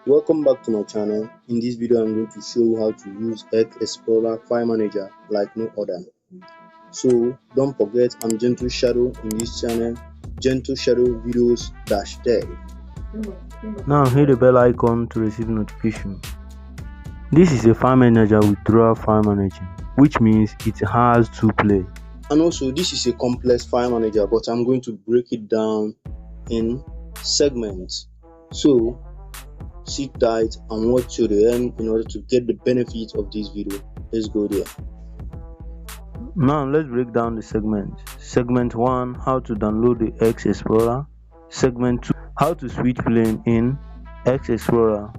Welcome back to my channel. In this video I'm going to show you how to use Xplore file manager like no other. So don't forget, I'm Gentle Shadow in this channel, Gentle Shadow videos dev. Now hit the bell icon to receive notification. This is a file manager with dual file managing, which means it has two play. And also this is a complex file manager, but I'm going to break it down in segments. So sit tight and watch to the end in order to get the benefit of this video. Let's go there. Now let's break down the segment. Segment 1, how to download the Xplore. Segment 2, how to switch plane in Xplore.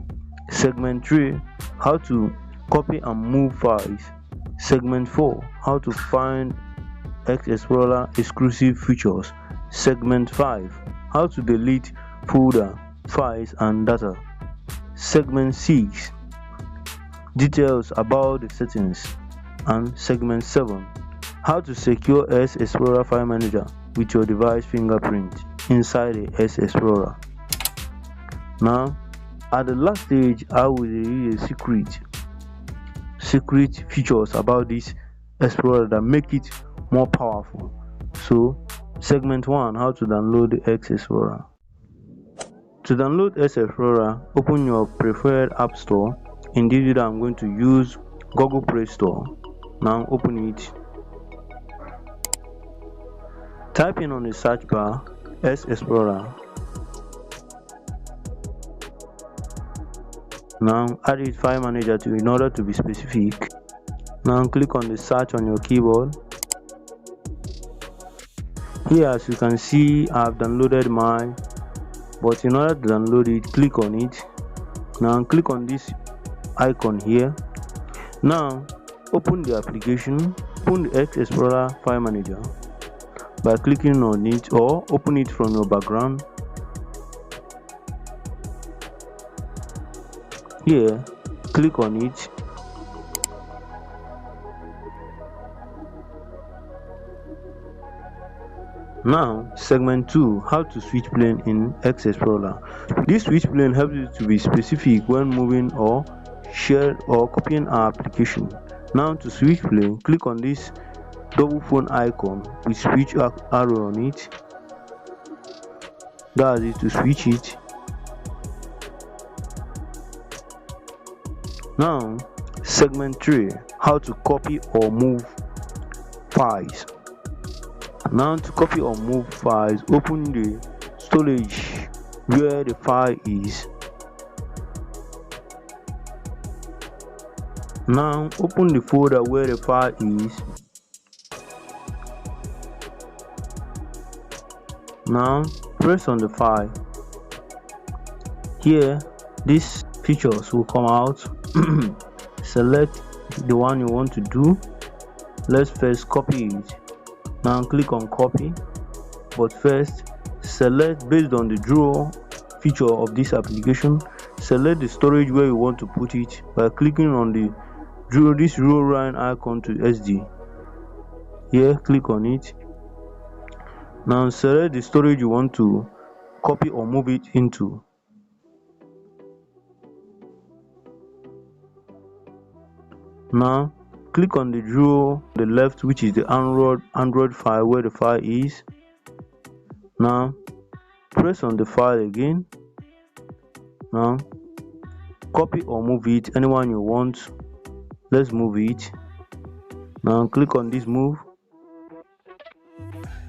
Segment 3, how to copy and move files. Segment 4, how to find Xplore exclusive features. Segment 5, how to delete folder, files and data. Segment 6, details about the settings. And segment 7, how to secure Xplore file manager with your device fingerprint inside the Xplore. Now at the last stage, I will reveal a secret features about this Xplore that make it more powerful. So segment 1, how to download the Xplore. To download Xplore, open your preferred app store. In this video I'm going to use Google Play Store. Now open it. Type in on the search bar Xplore. Now add it file manager to in order to be specific. Now click on the search on your keyboard. Here, as you can see, I have downloaded mine, but in order to download it, click on it. Now click on this icon here. Now open the application, open the Xplore file manager by clicking on it, or open it from your background. Here, click on it. Now segment 2, how to switch plane in Xplore. This switch plane helps you to be specific when moving or share or copying our application. Now to switch plane, click on this double phone icon with switch arrow on it. That is to switch it. Now segment 3, how to copy or move files. Now to copy or move files, open the storage where the file is. Now open the folder where the file is. Now press on the file. Here these features will come out. Select the one you want to do. Let's first copy it. Now click on copy, but first select, based on the draw feature of this application, select the storage where you want to put it by clicking on the this row line icon to SD. Here, click on it. Now select the storage you want to copy or move it into. Now click on the draw the left, which is the Android file where the file is. Now press on the file again. Now copy or move it anyone you want. Let's move it. Now click on this move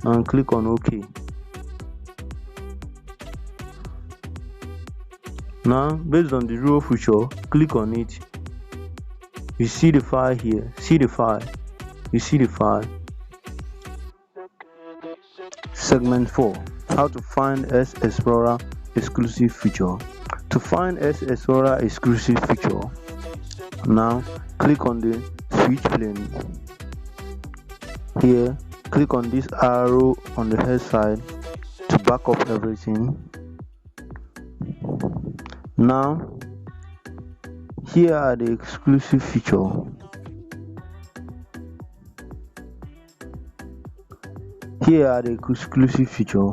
and click on OK. Now based on the draw feature, click on it. You see the file here, see the file, you see the file. Segment 4, how to find Xplore exclusive feature. To find Xplore exclusive feature, now click on the switch plane. Here, click on this arrow on the head side to back up everything. Now here are the exclusive feature. Here are the exclusive feature.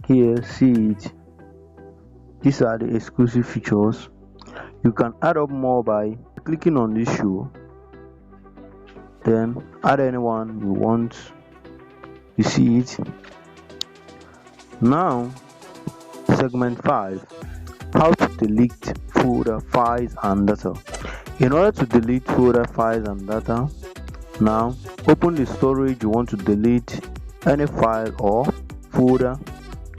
Here, see it. These are the exclusive features. You can add up more by clicking on this show, then add anyone you want. You see it. Now, segment 5, how to delete folder files and data. In order to delete folder files and data, now open the storage you want to delete any file or folder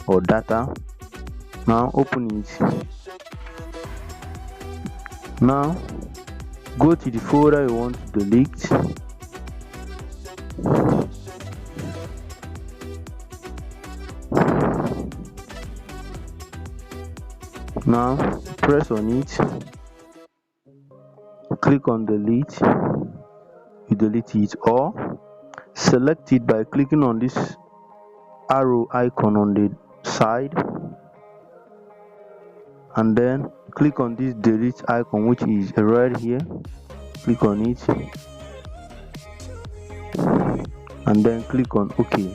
or data. Now open it. Now go to the folder you want to delete. Now press on it, click on delete. You delete it, or select it by clicking on this arrow icon on the side, and then click on this delete icon which is right here. Click on it and then click on OK.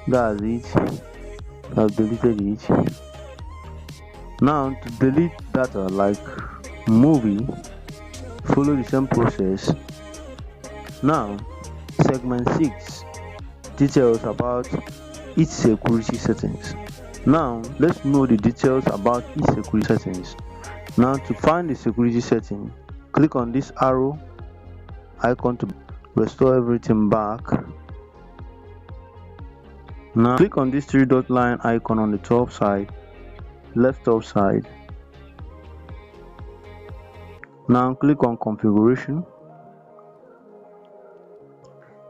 That's it. I've deleted it. Now to delete data like movie, follow the same process. Now segment 6, details about each security settings. Now let's know the details about each security settings. Now to find the security setting, click on this arrow icon to restore everything back. Now click on this 3-dot line icon on the top side, left top side. Now click on configuration.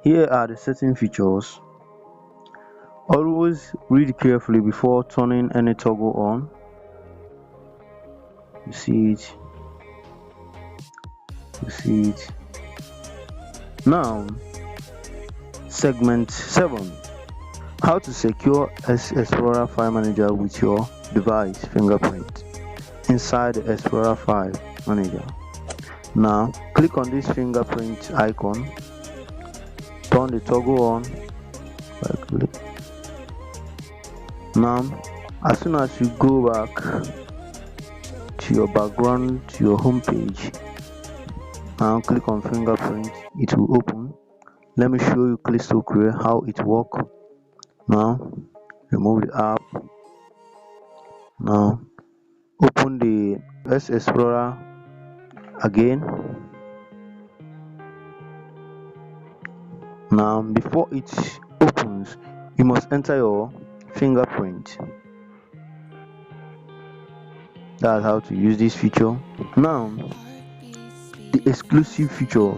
Here are the setting features. Always read carefully before turning any toggle on. You see it. You see it. Now segment 7, how to secure Xplore File Manager with your device fingerprint inside the Xplore File Manager. Now click on this fingerprint icon, turn the toggle on. Now as soon as you go back to your background, to your home page, now click on fingerprint, it will open. Let me show you crystal clear how it works. Now remove the app. Now open the Xplore again. Now before it opens, you must enter your fingerprint. That's how to use this feature. Now the exclusive feature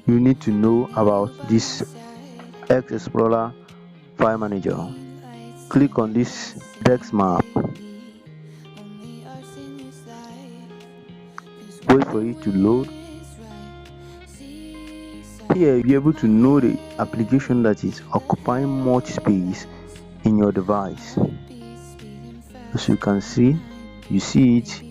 you need to know about this Xplore File Manager. Click on this text map. Wait for it to load. Here you'll be able to know the application that is occupying much space in your device. As you can see, you see it.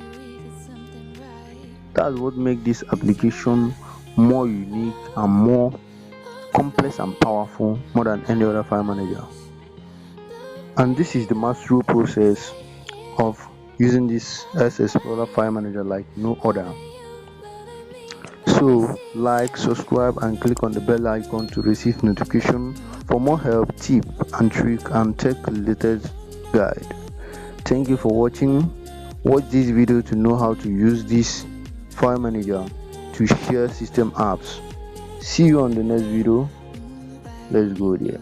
That's what makes this application more unique and more complex and powerful, more than any other file manager. And this is the mastery process of using this Xplore File Manager like no other. So like, subscribe and click on the bell icon to receive notification for more help, tip and trick and tech related guide. Thank you for watching. Watch this video to know how to use this file manager to share system apps. See you on the next video. Let's go there.